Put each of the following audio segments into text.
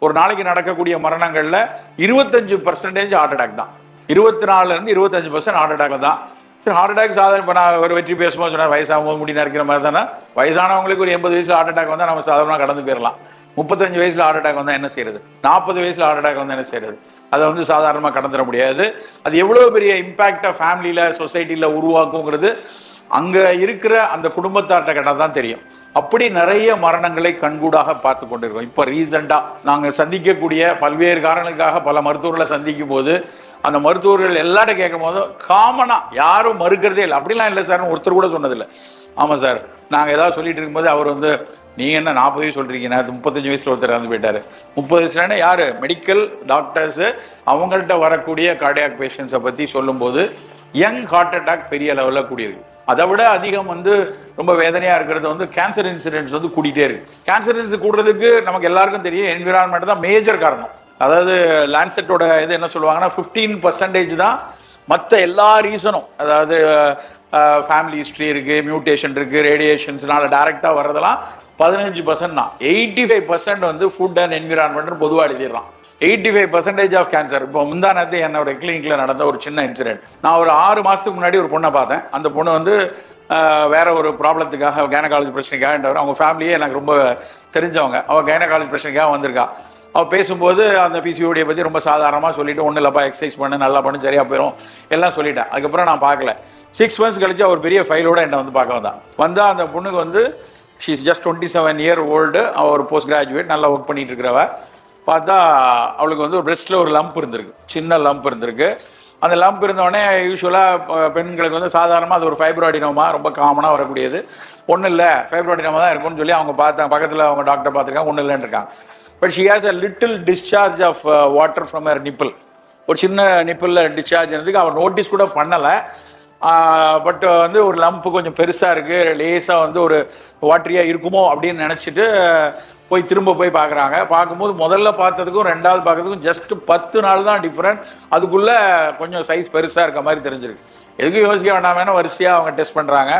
ஒரு நாளைக்கு நடக்கக்கூடிய மரணங்கள்ல 25% ஹார்ட் அட்டாக் தான். 24% 25% ஹார்ட் அட்டாக்ல தான். சரி, ஹார்ட் அட்டாக் சாதாரண. இப்போ நான் ஒரு வெற்றி பேசும்போது சொன்னார் வயசாகும்போது முடி நறுக்கிற மாதிரி தானே. வயசானவங்களுக்கு ஒரு 80 வயசுல ஹார்ட் அட்டாக் வந்தால் நம்ம சாதாரணமாக கடந்து போயிடலாம். 35 வயசுல ஹார்ட் அட்டாக் வந்தால் என்ன செய்யறது? 40 வயசுல ஹார்ட் அட்டாக் வந்தால் என்ன செய்யறது? அதை வந்து சாதாரணமாக கடந்துட முடியாது. அது எவ்வளோ பெரிய இம்பாக்டை ஃபேமிலியில் சொசைட்டியில் உருவாக்குங்கிறது அங்கே இருக்கிற அந்த குடும்பத்தார்ட்ட கேட்டால் தான் தெரியும். அப்படி நிறைய மரணங்களை கண்கூடாக பார்த்து கொண்டிருக்கோம். இப்போ ரீசெண்டாக நாங்கள் சந்திக்கக்கூடிய பல்வேறு காரணங்களுக்காக பல மருத்துவர்களை சந்திக்கும் போது அந்த மருத்துவர்கள் எல்லாரும் கேட்கும் போது காமனாக யாரும் மறுக்கிறதே இல்லை. அப்படிலாம் இல்லை சார்னு ஒருத்தர் கூட சொன்னதில்லை. ஆமாம் சார், நாங்கள் ஏதாவது சொல்லிட்டு இருக்கும்போது அவர் வந்து நீங்கள் என்ன 40 வயசு சொல்கிறீங்க, 35 வயசில் ஒருத்தர் இறந்து போயிட்டார். 30 வயசுலன்னா யார்? மெடிக்கல் டாக்டர்ஸு அவங்கள்ட்ட வரக்கூடிய கார்டியாக் பேஷண்ட்ஸை பற்றி சொல்லும்போது யங் ஹார்ட் அட்டாக் பெரிய லெவலில் கூடியிருக்கு. அதை விட அதிகம் வந்து ரொம்ப வேதனையாக இருக்கிறது வந்து கேன்சர் இன்சிடென்ட்ஸ் வந்து கூட்டிகிட்டே இருக்கு. கேன்சர் இன்சிடென்ட்ஸ் கூடுறதுக்கு நமக்கு எல்லாருக்கும் தெரியும் என்விரான்மெண்ட் தான் மேஜர் காரணம். அதாவது லான்செட்டோட இது என்ன சொல்லுவாங்கன்னா 15% தான் மற்ற எல்லா ரீசனும். அதாவது ஃபேமிலி ஹிஸ்ட்ரி இருக்குது, மியூட்டேஷன் இருக்குது, ரேடியேஷன்ஸ்னால டைரெக்டாக வர்றதெல்லாம் 15% தான். 85% வந்து ஃபுட் அண்ட் என்விரான்மெண்ட் பொதுவாக எழுதிடுறான். 85% ஆஃப் கேன்சர். இப்போ முந்தானத்து என்னோட கிளினிக்கில் நடந்த ஒரு சின்ன இன்சிடென்ட். நான் ஒரு 6 மாதத்துக்கு முன்னாடி ஒரு பொண்ணை பார்த்தேன். அந்த பொண்ணு வந்து வேற ஒரு ப்ராப்ளத்துக்காக கைனகாலஜி பிரச்சனைக்காக அவங்க ஃபேமிலியே எனக்கு ரொம்ப தெரிஞ்சவங்க. அவள் கைனகாலஜி பிரச்சனைக்காக வந்திருக்கா. அவள் பேசும்போது அந்த பிசிஓடியை பற்றி ரொம்ப சாதாரணமாக சொல்லிவிட்டு ஒன்றும் இல்லைப்பா எக்ஸசைஸ் பண்ணு நல்லா பண்ணு சரியாக போயிடும் எல்லாம் சொல்லிட்டேன். அதுக்கப்புறம் நான் பார்க்கல. 6 months கழிச்சு அவர் பெரிய ஃபைலோடு என்னை வந்து பார்க்க வந்தால் அந்த பொண்ணுக்கு வந்து she is just 27 year old. அவள் ஒரு போஸ்ட் கிராஜுவேட், நல்லா ஒர்க் பண்ணிட்டு இருக்கிறவ. பார்த்தா அவளுக்கு வந்து ஒரு பிரெஸ்ட்டில் ஒரு லம்ப் இருந்திருக்கு, சின்ன லம்ப் இருந்திருக்கு. அந்த லம்ப் இருந்தோடனே யூஸ்வலாக பெண்களுக்கு வந்து சாதாரணமாக அது ஒரு ஃபைப்ராய்டினோமா ரொம்ப காமனாக வரக்கூடியது. ஒன்றும் இல்லை ஃபைப்ராய்டினோமா தான் இருக்கும்னு சொல்லி அவங்க பார்த்தாங்க. பக்கத்தில் அவங்க டாக்டர் பார்த்துருக்காங்க, ஒன்றும் இல்லைன்னு இருக்காங்க. But she has a little discharge of water from her nipple. ஒரு சின்ன நிப்பிளில் டிஸ்சார்ஜ் இருந்ததுக்கு அவள் நோட்டீஸ் கூட பண்ணலை. பட் வந்து ஒரு லம்ப்பு கொஞ்சம் பெருசாக இருக்குது, லேசாக வந்து ஒரு வாட்டரியாக இருக்குமோ அப்படின்னு நினச்சிட்டு திரும்ப போய் பார்க்குறாங்க. பார்க்கும்போது முதல்ல பார்த்ததுக்கும் ரெண்டாவது பார்க்கறதுக்கும் ஜஸ்ட் 10 நாள் தான் டிஃப்ரெண்ட். அதுக்குள்ளே கொஞ்சம் சைஸ் பெருசாக இருக்க மாதிரி தெரிஞ்சிருக்கு. எதுக்கும் யோசிக்க வேண்டாமேனா வரிசையாக அவங்க டெஸ்ட் பண்ணுறாங்க.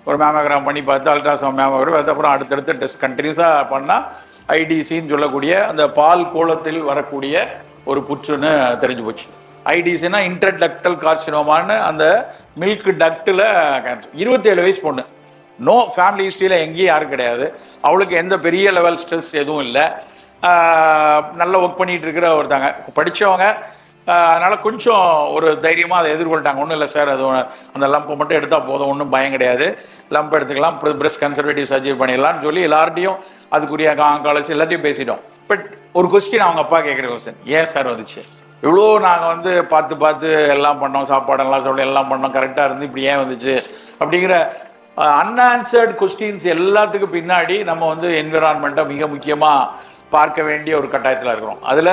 ஒரு மேமோகிராம் பண்ணி பார்த்து அல்ட்ராசவுண்ட் மேமோகிராம், அதுக்கப்புறம் அடுத்தடுத்து டெஸ்ட் கண்டினியூஸாக பண்ணால் ஐடிசின்னு சொல்லக்கூடிய அந்த பால் கோலத்தில் வரக்கூடிய ஒரு புற்றுன்னு தெரிஞ்சு போச்சு. ஐடிசினா இன்டர்டக்டல் கார்சினோமான்னு அந்த மில்க் டக்டில் கேன்சர். 27 வயசு பொண்ணு, நோ ஃபேமிலி ஹிஸ்ட்ரியில் எங்கேயும் யாரும் கிடையாது. அவளுக்கு எந்த பெரிய லெவல் ஸ்ட்ரெஸ் எதுவும் இல்லை. நல்லா ஒர்க் பண்ணிகிட்டு இருக்கிற ஒருத்தாங்க, படித்தவங்க. அதனால் கொஞ்சம் ஒரு தைரியமாக அதை எதிர்கொள்ட்டாங்க. ஒன்றும் இல்லை சார், அது அந்த லம்பை மட்டும் எடுத்தால் போதும், ஒன்றும் பயம் கிடையாது, லம்ப் எடுத்துக்கலாம், பிரெஸ்ட் கன்சர்வேட்டிவ் சர்ஜரி பண்ணிடலாம்னு சொல்லி எல்லார்ட்டையும் அதுக்குரிய ஆங்காலஜி எல்லாத்தையும் பேசிட்டோம். பட் ஒரு கொஸ்டின் அவங்க அப்பா கேட்குற கொஸ்டின், ஏன் சார் வந்துச்சு? இவ்வளோ நாங்கள் வந்து பார்த்து எல்லாம் பண்ணோம், சாப்பாடெல்லாம் சொல்லி எல்லாம் பண்ணோம், கரெக்டாக இருந்து இப்படி ஏன் வந்துச்சு அப்படிங்கிற அன்ஆன்சர்டு கொஸ்டின்ஸ் எல்லாத்துக்கும் பின்னாடி நம்ம வந்து என்விரான்மெண்ட்டை மிக முக்கியமாக பார்க்க வேண்டிய ஒரு கட்டாயத்தில் இருக்கிறோம். அதில்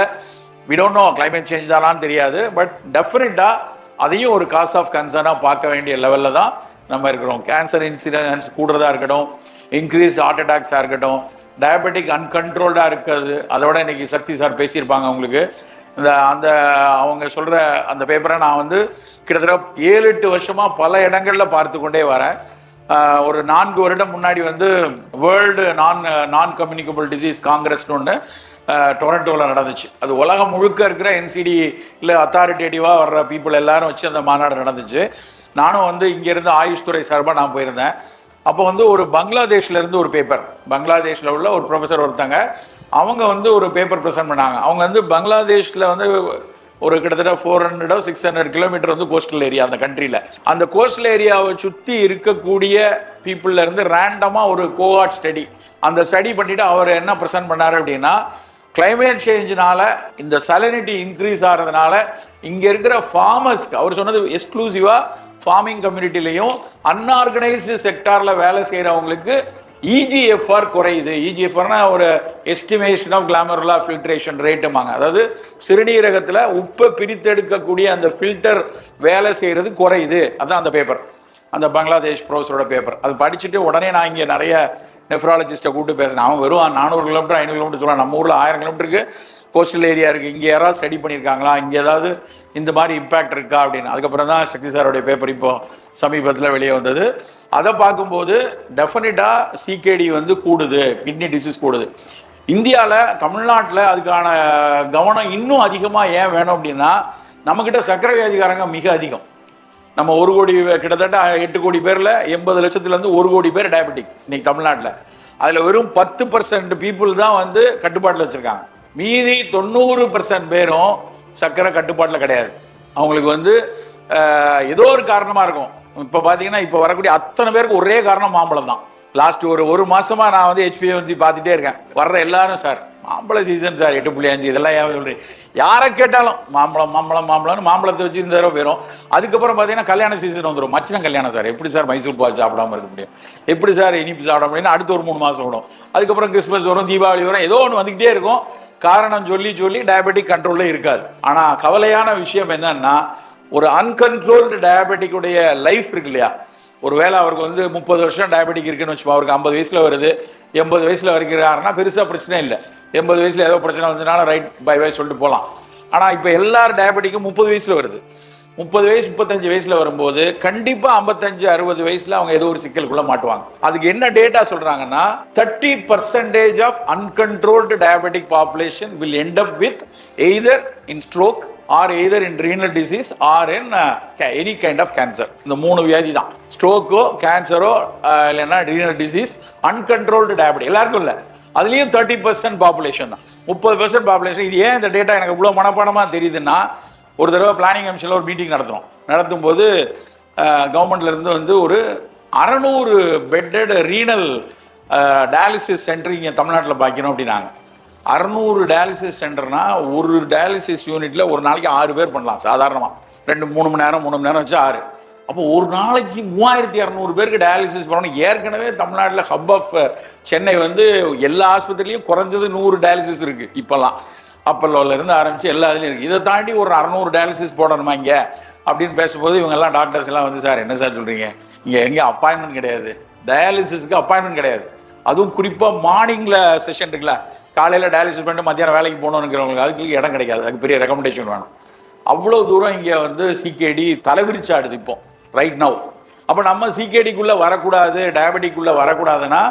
we don't know climate change தானான்னு தெரியாது, பட் டெஃபினட்டாக அதையும் ஒரு காஸ் ஆஃப் கன்சர்னாக பார்க்க வேண்டிய லெவலில் தான் நம்ம இருக்கிறோம். கேன்சர் இன்சிடென்ட்ஸ் கூடுறதா இருக்கட்டும், இன்க்ரீஸ் ஹார்ட் அட்டாக்ஸாக இருக்கட்டும், டயபெட்டிக் அன்கண்ட்ரோல்டாக இருக்கிறது. அதோட இன்னைக்கு சக்தி சார் பேசியிருப்பாங்க உங்களுக்கு. அந்த அவங்க சொல்கிற அந்த பேப்பரை நான் வந்து கிட்டத்தட்ட 7-8 வருஷமாக பல இடங்களில் பார்த்து கொண்டே வரேன். ஒரு 4 வருடம் முன்னாடி வந்து வேர்ல்டு நான் கம்யூனிகபிள் டிசீஸ் காங்கிரஸ்னு ஒன்று டொரண்டோவில் நடந்துச்சு. அது உலகம் முழுக்க இருக்கிற என்சிடி இல்லை அத்தாரிட்டேட்டிவாக வர்ற பீப்புள் எல்லாரும் வச்சு அந்த மாநாடு நடந்துச்சு. நானும் வந்து இங்கேருந்து ஆயுஷ் துறை சார்பாக நான் போயிருந்தேன். அப்போ வந்து ஒரு பங்களாதேஷ்லேருந்து ஒரு பேப்பர், பங்களாதேஷில் உள்ள ஒரு ப்ரொஃபஸர் ஒருத்தங்க, அவங்க வந்து ஒரு பேப்பர் ப்ரெசென்ட் பண்ணாங்க. அவங்க வந்து பங்களாதேஷில் வந்து ஒரு கிட்டத்தட்ட 400-600 கிலோமீட்டர் வந்து கோஸ்டல் ஏரியா அந்த கண்ட்ரியில். அந்த கோஸ்டல் ஏரியாவை சுற்றி இருக்கக்கூடிய பீப்புளில் இருந்து ரேண்டமாக ஒரு கோஹார்ட் ஸ்டடி, அந்த ஸ்டடி பண்ணிவிட்டு அவர் என்ன ப்ரெசென்ட் பண்ணார் அப்படின்னா, கிளைமேட் சேஞ்சினால இந்த சலினிட்டி இன்க்ரீஸ் ஆகிறதுனால இங்கே இருக்கிற ஃபார்மர்ஸ்க்கு, அவர் சொன்னது எக்ஸ்க்ளூசிவாக ஃபார்மிங் கம்யூனிட்டிலையும் அன்ஆர்கனைஸ்டு செக்டாரில் வேலை செய்கிறவங்களுக்கு EGFR குறையுது. EGFRனா ஒரு எஸ்டிமேஷன் ஆஃப் கிளாமருலா ஃபில்ட்ரேஷன் ரேட்டுமாங்க. அதாவது சிறுநீரகத்தில் உப்பை பிரித்தெடுக்கக்கூடிய அந்த ஃபில்டர் வேலை செய்கிறது குறையுது. அதுதான் அந்த பேப்பர், அந்த பங்களாதேஷ் ப்ரொஃபஸரோட பேப்பர். அது படிச்சுட்டு உடனே நான் இங்கே நிறைய நெஃப்ராலஜிஸ்ட்டை கூப்பிட்டு பேசினேன். அவன் வெறும் 400 கிலோமீட்டர் 500 கிலோமீட்டர் சொல்லுவான். நம்ம ஊரில் 1000 கிலோமீட்டருக்கு கோஸ்டல் ஏரியா இருக்குது, இங்கே யாராவது ஸ்டடி பண்ணியிருக்காங்களா, இங்கே ஏதாவது இந்த மாதிரி இம்பேக்ட் இருக்கா அப்படின்னு. அதுக்கப்புறம் தான் சக்தி சாரோடைய பேப்பர் இப்போ சமீபத்தில் வெளியே வந்தது. அதை பார்க்கும்போது டெஃபினட்டாக CKD வந்து கூடுது, கிட்னி டிசீஸ் கூடுது. இந்தியாவில் தமிழ்நாட்டில் அதுக்கான கவனம் இன்னும் அதிகமாக ஏன் வேணும் அப்படின்னா, நம்மக்கிட்ட சர்க்கரை வியாதிக்காரங்க மிக அதிகம். நம்ம 1 கோடி கிட்டத்தட்ட 8 கோடி பேரில் 80 லட்சத்துலேருந்து 1 கோடி பேர் டயபெட்டிக் இன்னைக்கு தமிழ்நாட்டில். அதில் வெறும் 10% பீப்புள் தான் வந்து கட்டுப்பாட்டில் வச்சுருக்காங்க. மீதி 90% பேரும் சர்க்கரை கட்டுப்பாட்டில் கிடையாது. அவங்களுக்கு வந்து ஏதோ ஒரு காரணமாக இருக்கும். இப்போ பார்த்தீங்கன்னா இப்போ வரக்கூடிய அத்தனை பேருக்கு ஒரே காரணம் மாம்பழம் தான். லாஸ்ட் ஒரு மாசமா நான் வந்து HbA1c பார்த்துட்டே இருக்கேன். வர்ற எல்லாரும் சார் மாம்பழ சீசன் சார் 8.5 இதெல்லாம் ஏன் சொல்றீங்க, யாரை கேட்டாலும் மாம்பழம் மாம்பழம் மாம்பழம்னு மாம்பழத்தை வச்சு இந்த தடவை போயிடும். அதுக்கப்புறம் பார்த்தீங்கன்னா கல்யாண சீசன் வந்துடும். மச்சின கல்யாணம் சார், எப்படி சார் மைசூர் பால் சாப்பிடாம இருக்க முடியும், எப்படி சார் இனிப்பு சாப்பிட முடியும், அடுத்து ஒரு 3 மாதம் விடும். அதுக்கப்புறம் கிறிஸ்மஸ் வரும், தீபாவளி வரும், ஏதோ ஒன்று வந்துக்கிட்டே இருக்கும். காரணம் சொல்லி சொல்லி டயபெட்டிக் கண்ட்ரோல்ல இருக்காது. ஆனால் கவலையான விஷயம் என்னன்னா, ஒரு அன்கன்ட்ரோல்டு டயபெட்டிக்குடைய லைஃப் இருக்கு இல்லையா. ஒருவேளை அவருக்கு வந்து 30 வருஷம் டயபெட்டிக் இருக்குன்னு வச்சுப்போம், அவருக்கு 50 வயசுல வருது, 80 வயசுல வரைக்கிறாருன்னா பெருசா பிரச்சனை இல்லை. 80 வயசுல ஏதோ பிரச்சனை வந்ததுனால ரைட் பை பை சொல்லிட்டு போகலாம். ஆனால் இப்போ எல்லாரும் டயபெட்டிக்கும் 30 வயசுல வருது. 30 வயசு 35 வயசுல வரும்போது கண்டிப்பா 55-60 வயசுல அவங்க ஏதோ ஒரு சிக்கலுக்குள்ள மாட்டுவாங்க. அதுக்கு என்ன டேட்டா சொல்றாங்கன்னா, 30% of uncontrolled diabetic population will end up with either in stroke or either in renal disease or in any kind of cancer. இந்த 3 வியாதி தான், ஸ்ட்ரோக்கோ கேன்சரோ இல்லைன்னா ரீனல் டிசீஸ், அன்கன்ட்ரோல்டு டயபெட்டிக் எல்லாருக்கும் இல்லை. அதுலேயும் 30% பாப்புலேஷன் தான், 30% பாப்புலேஷன். இது ஏன் இந்த டேட்டா எனக்கு இவ்வளோ மனப்பாடமாக தெரியுதுன்னா, ஒரு தடவை பிளானிங் கமிஷனில் ஒரு மீட்டிங் நடத்தும் போது கவர்மெண்ட்லேருந்து வந்து ஒரு 600 பெட்டட் ரீனல் டயாலிசிஸ் சென்டர் இங்கே தமிழ்நாட்டில் பார்க்கணும் அப்படின்னாங்க. 600 டயாலிசிஸ் சென்டர்னா ஒரு டயாலிசிஸ் யூனிட்ல ஒரு நாளைக்கு 6 பேர் பண்ணலாம் சாதாரணமாக. 2-3 மணி நேரம் வச்சு 6. அப்போ ஒரு நாளைக்கு 3200 பேருக்கு டயாலிசிஸ் பண்ணணும். ஏற்கனவே தமிழ்நாட்டில் ஹப் ஆஃப் சென்னை வந்து எல்லா ஆஸ்பத்திரிலையும் குறைஞ்சது 100 டயாலிசிஸ் இருக்குது. இப்போல்லாம் அப்பல்லோல இருந்து ஆரம்பிச்சு எல்லா இதுலையும் இருக்குது. இதை தாண்டி ஒரு 600 டயாலிசிஸ் போடணுமா இங்கே அப்படின்னு பேசும்போது இவங்கெல்லாம் டாக்டர்ஸ் எல்லாம் வந்து, சார் என்ன சார் சொல்கிறீங்க, இங்கே எங்கேயும் அப்பாயின்மெண்ட் கிடையாது, டயாலிசிஸ்க்கு அப்பாயின்மெண்ட் கிடையாது. அதுவும் குறிப்பாக மார்னிங்கில் செஷன் இருக்குல்ல, காலையில் டயாலிசிஸ் பண்ணிட்டு மத்தியானம் வேலைக்கு போகணுங்கிறவங்களுக்கு அதுக்கு இடம் கிடைக்காது. அதுக்கு பெரிய ரெக்கமெண்டேஷன் வேணும். அவ்வளோ தூரம் இங்கே வந்து சிகேடி தலைவிரிச்சு ஆடுது இப்போ ரைட் நவ். அப்போ நம்ம சிகேடிக்குள்ளே வரக்கூடாது, டயபெட்டிக்குள்ளே வரக்கூடாதுன்னா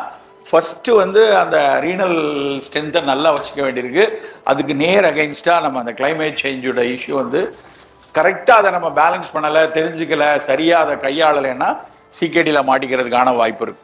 ஃபஸ்ட்டு வந்து அந்த ரீனல் ஸ்ட்ரென்த்தை நல்லா வச்சுக்க வேண்டியிருக்கு. அதுக்கு நேர் அகைன்ஸ்டாக நம்ம அந்த கிளைமேட் சேஞ்சோட இஷ்யூ வந்து கரெக்டாக அதை நம்ம பேலன்ஸ் பண்ணலை, தெரிஞ்சுக்கலை, சரியாக அதை கையாளலைன்னா சிகேடியில் மாட்டிக்கிறதுக்கான வாய்ப்பு இருக்குது.